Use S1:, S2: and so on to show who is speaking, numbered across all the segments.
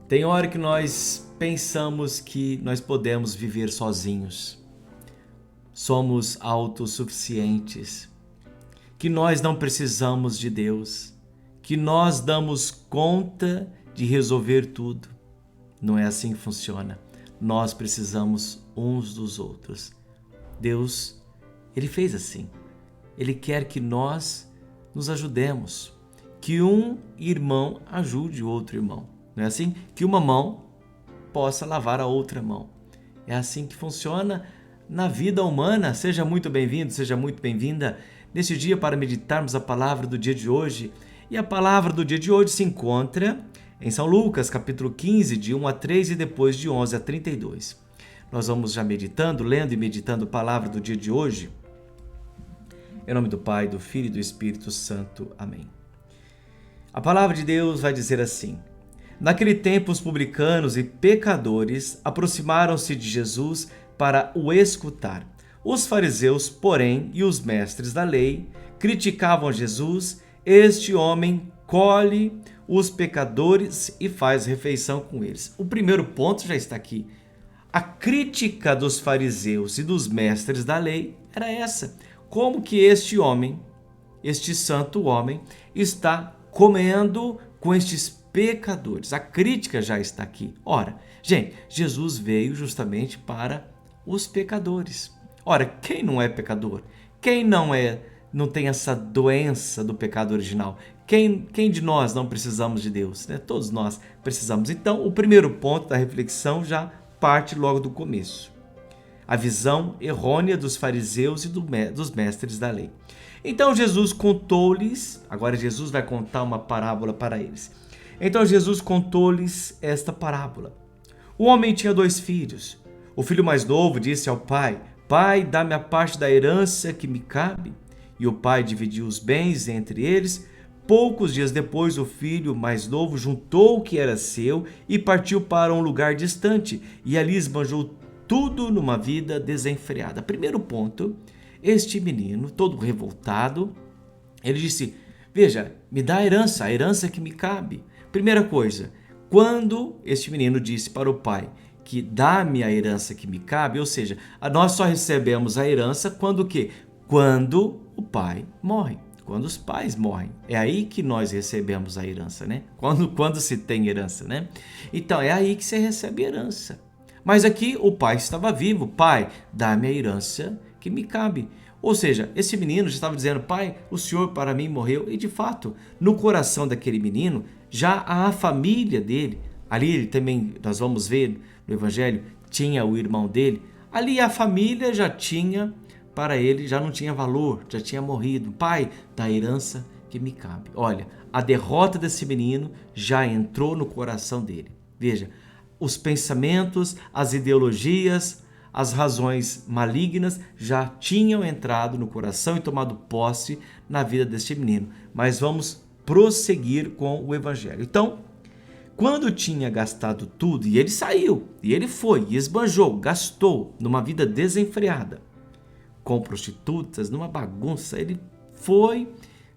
S1: Tem hora que nós pensamos que nós podemos viver sozinhos, somos autossuficientes, que nós não precisamos de Deus, que nós damos conta de resolver tudo. Não é assim que funciona. Nós precisamos uns dos outros. Deus, Ele fez assim. Ele quer que nós nos ajudemos, que um irmão ajude o outro irmão. Não é assim? Que uma mão possa lavar a outra mão. É assim que funciona na vida humana. Seja muito bem-vindo, seja muito bem-vinda nesse dia para meditarmos a palavra do dia de hoje. E a palavra do dia de hoje se encontra em São Lucas, capítulo 15, de 1 a 3 e depois de 11 a 32. Nós vamos já meditando, lendo e meditando a palavra do dia de hoje. Em nome do Pai, do Filho e do Espírito Santo. Amém. A palavra de Deus vai dizer assim: Naquele tempo, os publicanos e pecadores aproximaram-se de Jesus para o escutar. Os fariseus, porém, e os mestres da lei criticavam Jesus. Este homem colhe os pecadores e faz refeição com eles. O primeiro ponto já está aqui. A crítica dos fariseus e dos mestres da lei era essa. Como que este homem, este santo homem, está comendo com estes pecadores? A crítica já está aqui. Ora, gente, Jesus veio justamente para os pecadores. Ora, quem não é pecador? Quem não tem essa doença do pecado original? Quem de nós não precisamos de Deus? Né? Todos nós precisamos. Então, o primeiro ponto da reflexão já parte logo do começo. A visão errônea dos fariseus e dos mestres da lei. Então Jesus contou-lhes, agora Jesus vai contar uma parábola para eles. Então Jesus contou-lhes esta parábola. O homem tinha 2 filhos. O filho mais novo disse ao pai: Pai, dá-me a parte da herança que me cabe. E o pai dividiu os bens entre eles. Poucos dias depois, o filho mais novo juntou o que era seu e partiu para um lugar distante, e ali esbanjou tudo numa vida desenfreada. Primeiro ponto, este menino, todo revoltado, ele disse: Veja, me dá a herança que me cabe. Primeira coisa, quando este menino disse para o pai que dá-me a herança que me cabe, ou seja, nós só recebemos a herança quando o quê? Quando o pai morre. Quando os pais morrem, é aí que nós recebemos a herança, né? Quando se tem herança, né? Então, é aí que você recebe a herança. Mas aqui o pai estava vivo. Pai, dá-me a herança que me cabe. Ou seja, esse menino já estava dizendo: Pai, o Senhor para mim morreu. E de fato, no coração daquele menino, já a família dele, ali ele também, nós vamos ver no Evangelho, tinha o irmão dele. Ali a família já tinha, para ele, já não tinha valor, já tinha morrido. Pai, da herança que me cabe. Olha, a derrota desse menino já entrou no coração dele. Veja, os pensamentos, as ideologias, as razões malignas já tinham entrado no coração e tomado posse na vida deste menino. Mas vamos prosseguir com o Evangelho. Então, quando tinha gastado tudo, e ele saiu, e ele foi, e esbanjou, gastou numa vida desenfreada, com prostitutas, numa bagunça, ele foi,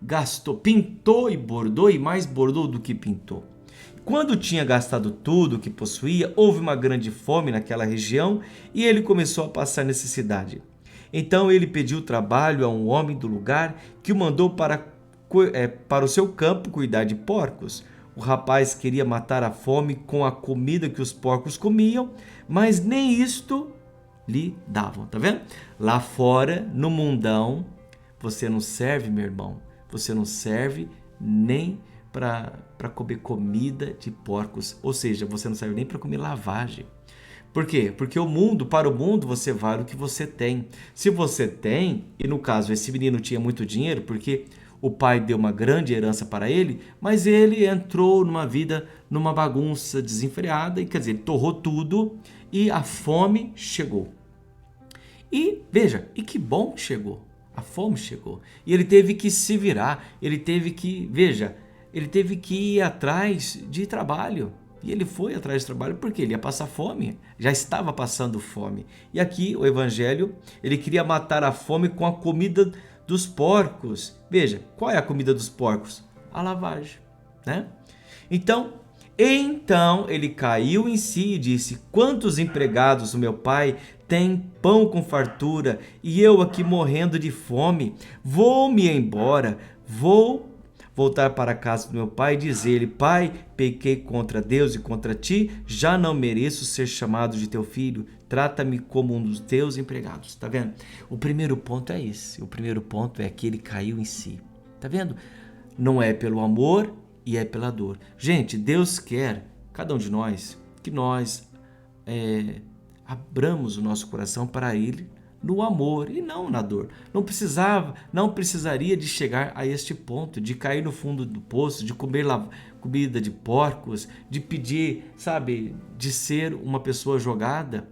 S1: gastou, pintou e bordou, e mais bordou do que pintou. Quando tinha gastado tudo o que possuía, houve uma grande fome naquela região e ele começou a passar necessidade. Então ele pediu trabalho a um homem do lugar que o mandou para o seu campo cuidar de porcos. O rapaz queria matar a fome com a comida que os porcos comiam, mas nem isto lhe davam, tá vendo? Lá fora, no mundão, você não serve, meu irmão, você não serve nem para comer comida de porcos, ou seja, você não serve nem para comer lavagem. Por quê? Porque para o mundo você vale o que você tem. Se você tem, e no caso esse menino tinha muito dinheiro, porque o pai deu uma grande herança para ele, mas ele entrou numa vida, numa bagunça desenfreada, e quer dizer, ele torrou tudo e a fome chegou. E veja, e que bom que chegou, a fome chegou. E ele teve que se virar, ele teve que ir atrás de trabalho. E ele foi atrás de trabalho porque ele ia passar fome, já estava passando fome. E aqui o Evangelho, ele queria matar a fome com a comida dos porcos. Veja, qual é a comida dos porcos? A lavagem, né? Então, Então ele caiu em si e disse: quantos empregados o meu pai tem pão com fartura e eu aqui morrendo de fome? Vou-me embora, vou voltar para a casa do meu pai e dizer-lhe: pai, pequei contra Deus e contra ti, já não mereço ser chamado de teu filho, trata-me como um dos teus empregados. Tá vendo? O primeiro ponto é esse, o primeiro ponto é que ele caiu em si. Tá vendo? Não é pelo amor e é pela dor. Gente, Deus quer, cada um de nós, que nós abramos o nosso coração para Ele no amor e não na dor. Não precisaria de chegar a este ponto, de cair no fundo do poço, de comer comida de porcos, de pedir, sabe, de ser uma pessoa jogada.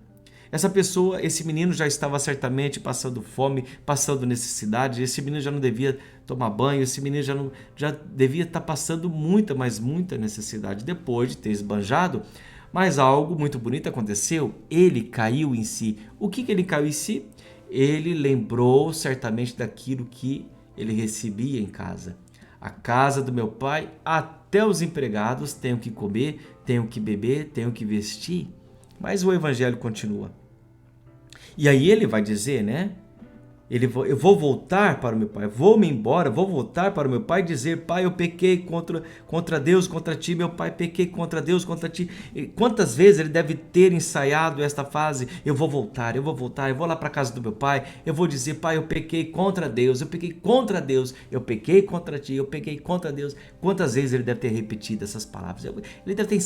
S1: Essa pessoa, esse menino já estava certamente passando fome, passando necessidade, esse menino já não devia tomar banho, esse menino já devia estar passando muita, mas muita necessidade depois de ter esbanjado. Mas algo muito bonito aconteceu, ele caiu em si. O que ele caiu em si? Ele lembrou certamente daquilo que ele recebia em casa. A casa do meu pai, até os empregados têm o que comer, têm o que beber, têm o que vestir. Mas o evangelho continua. E aí ele vai dizer, né? Eu vou voltar para o meu pai, vou-me embora, vou voltar para o meu pai e dizer: pai, eu pequei contra Deus, contra ti, meu pai, pequei contra Deus, contra ti. E quantas vezes ele deve ter ensaiado esta fase? Eu vou voltar, eu vou lá para a casa do meu pai, eu vou dizer: pai, eu pequei contra Deus, eu pequei contra Deus, eu pequei contra ti, eu pequei contra Deus. Quantas vezes ele deve ter repetido essas palavras? Ele deve ter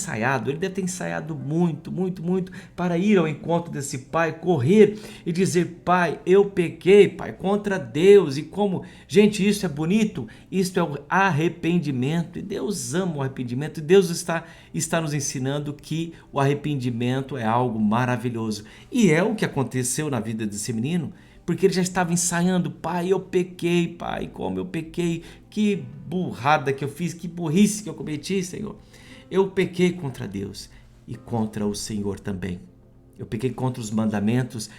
S1: ensaiado muito, muito, muito, para ir ao encontro desse pai, correr e dizer: pai, eu pequei, pai, contra Deus. E como, gente, isso é bonito, isso é o arrependimento, e Deus ama o arrependimento, e Deus está nos ensinando que o arrependimento é algo maravilhoso, e é o que aconteceu na vida desse menino, porque ele já estava ensaiando: pai, eu pequei, pai, como eu pequei, que burrada que eu fiz, que burrice que eu cometi, Senhor, eu pequei contra Deus e contra o Senhor também. Eu pequei contra os mandamentos,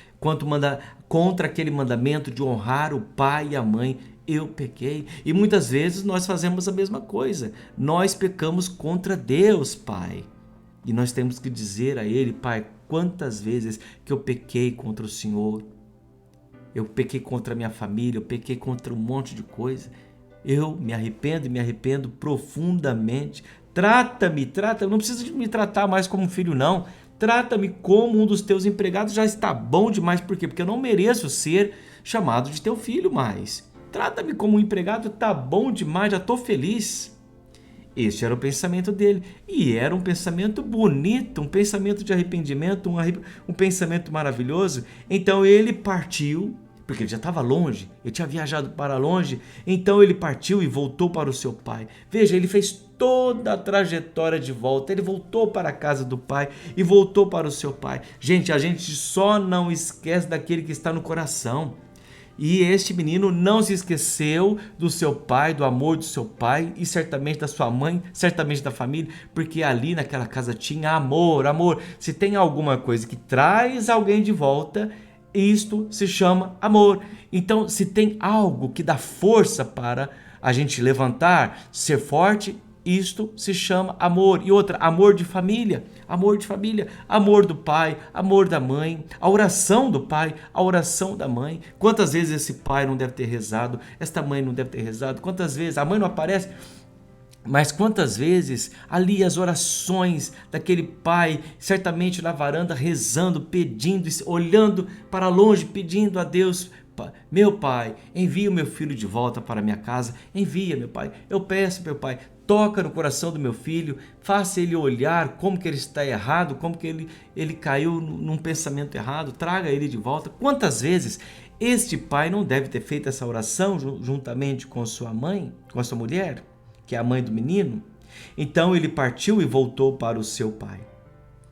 S1: contra aquele mandamento de honrar o pai e a mãe. Eu pequei. E muitas vezes nós fazemos a mesma coisa. Nós pecamos contra Deus, Pai. E nós temos que dizer a Ele: pai, quantas vezes que eu pequei contra o Senhor. Eu pequei contra a minha família, eu pequei contra um monte de coisa. Eu me arrependo e me arrependo profundamente. Trata-me, não precisa de me tratar mais como um filho, não. Trata-me como um dos teus empregados, já está bom demais. Por quê? Porque eu não mereço ser chamado de teu filho mais. Trata-me como um empregado, está bom demais, já estou feliz. Este era o pensamento dele, e era um pensamento bonito, um pensamento de arrependimento, um pensamento maravilhoso. Então ele partiu, porque ele já estava longe, ele tinha viajado para longe, então ele partiu e voltou para o seu pai. Veja, ele fez toda a trajetória de volta, ele voltou para a casa do pai e voltou para o seu pai. Gente, a gente só não esquece daquele que está no coração. E este menino não se esqueceu do seu pai, do amor do seu pai e certamente da sua mãe, certamente da família, porque ali naquela casa tinha amor, amor. Se tem alguma coisa que traz alguém de volta, isto se chama amor. Então, se tem algo que dá força para a gente levantar, ser forte, isto se chama amor. E outra, amor de família, amor do pai, amor da mãe, a oração do pai, a oração da mãe. Quantas vezes esse pai não deve ter rezado, esta mãe não deve ter rezado, quantas vezes a mãe não aparece, mas quantas vezes ali as orações daquele pai, certamente na varanda, rezando, pedindo, olhando para longe, pedindo a Deus: meu pai, envia o meu filho de volta para minha casa, envia, meu pai, eu peço, meu pai, toca no coração do meu filho, faça ele olhar como que ele está errado, como que ele caiu num pensamento errado, traga ele de volta. Quantas vezes este pai não deve ter feito essa oração juntamente com sua mãe, com a sua mulher, que é a mãe do menino? Então ele partiu e voltou para o seu pai.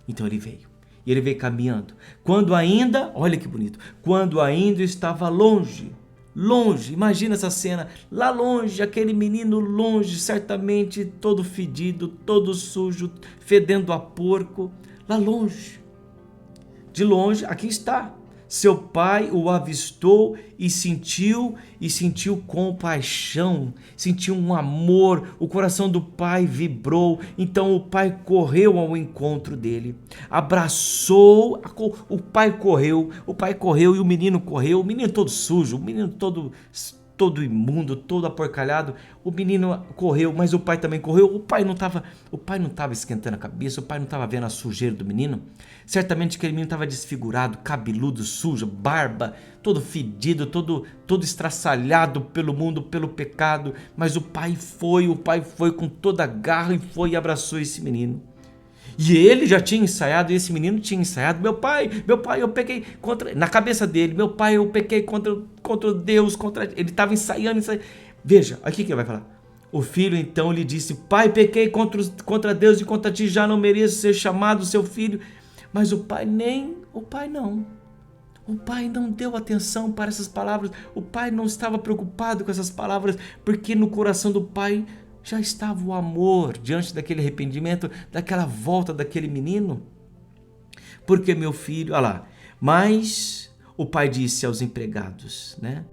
S1: Então ele veio. E ele veio caminhando. Quando ainda, olha que bonito, quando ainda estava longe, imagina essa cena, lá longe, aquele menino longe, certamente todo fedido, todo sujo, fedendo a porco, lá longe. De longe, aqui está, Seu pai o avistou e sentiu compaixão, sentiu um amor, o coração do pai vibrou. Então o pai correu ao encontro dele, abraçou, o pai correu e o menino todo sujo, o menino todo imundo, todo aporcalhado. O menino correu, mas o pai também correu. O pai não estava esquentando a cabeça, o pai não estava vendo a sujeira do menino. Certamente aquele menino estava desfigurado, cabeludo, sujo, barba, todo fedido, todo estraçalhado pelo mundo, pelo pecado. Mas o pai foi com toda a garra e foi e abraçou esse menino. E ele já tinha ensaiado, e esse menino tinha ensaiado: meu pai, eu pequei contra... Na cabeça dele: meu pai, eu pequei contra Deus, ele estava ensaiando. Veja, aqui que ele vai falar. O filho então lhe disse: pai, pequei contra Deus e contra ti, já não mereço ser chamado seu filho. Mas o pai não deu atenção para essas palavras. O pai não estava preocupado com essas palavras, porque no coração do pai já estava o amor diante daquele arrependimento, daquela volta daquele menino. Porque meu filho, olha lá, mas o pai disse aos empregados, né?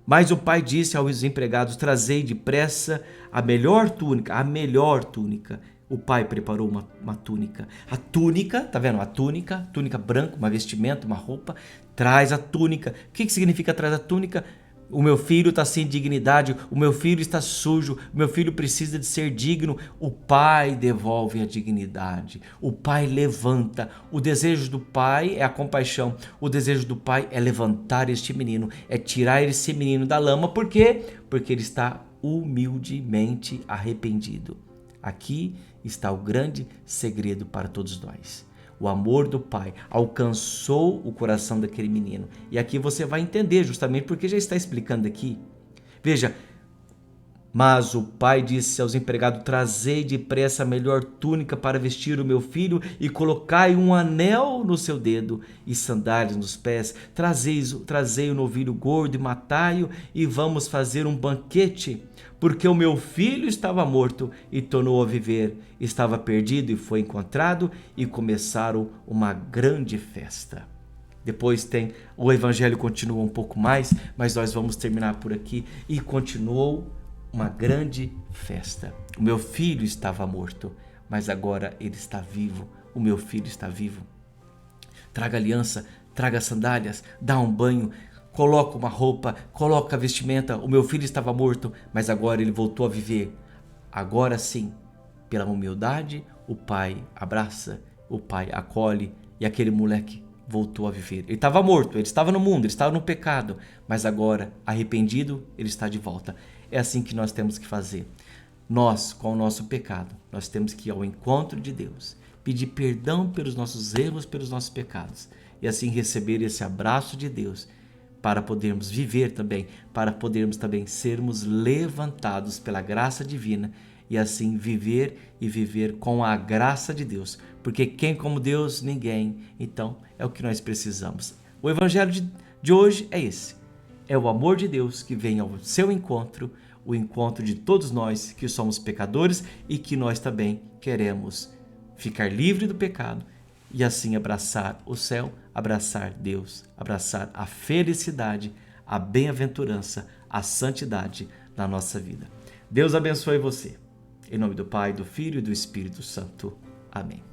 S1: Mas o pai disse aos empregados: trazei depressa a melhor túnica. O pai preparou uma túnica. A túnica, tá vendo? A túnica branca, uma vestimenta, uma roupa. Traz a túnica. O que significa traz a túnica? O meu filho está sem dignidade, o meu filho está sujo, o meu filho precisa de ser digno. O pai devolve a dignidade, o pai levanta. O desejo do pai é a compaixão, o desejo do pai é levantar este menino, é tirar esse menino da lama. Por quê? Porque ele está humildemente arrependido. Aqui está o grande segredo para todos nós. O amor do pai alcançou o coração daquele menino. E aqui você vai entender justamente porque já está explicando aqui. Veja, mas o pai disse aos empregados: trazei depressa a melhor túnica para vestir o meu filho e colocai um anel no seu dedo e sandálias nos pés. Trazei o novilho gordo e matai-o e vamos fazer um banquete. Porque o meu filho estava morto e tornou a viver, estava perdido e foi encontrado, e começaram uma grande festa. Depois o evangelho continua um pouco mais, mas nós vamos terminar por aqui. E continuou uma grande festa. O meu filho estava morto, mas agora ele está vivo. O meu filho está vivo. Traga aliança, traga sandálias, dá um banho, coloca uma roupa, coloca a vestimenta. O meu filho estava morto, mas agora ele voltou a viver. Agora sim, pela humildade, o pai abraça, o pai acolhe, e aquele moleque voltou a viver. Ele estava morto, ele estava no mundo, ele estava no pecado, mas agora, arrependido, ele está de volta. É assim que nós temos que fazer. Nós, com o nosso pecado, nós temos que ir ao encontro de Deus, pedir perdão pelos nossos erros, pelos nossos pecados, e assim receber esse abraço de Deus, para podermos viver também, para podermos também sermos levantados pela graça divina e assim viver e viver com a graça de Deus. Porque quem como Deus? Ninguém. Então é o que nós precisamos. O evangelho de hoje é esse. É o amor de Deus que vem ao seu encontro, o encontro de todos nós que somos pecadores e que nós também queremos ficar livre do pecado e assim abraçar o céu, abraçar Deus, abraçar a felicidade, a bem-aventurança, a santidade na nossa vida. Deus abençoe você. Em nome do Pai, do Filho e do Espírito Santo. Amém.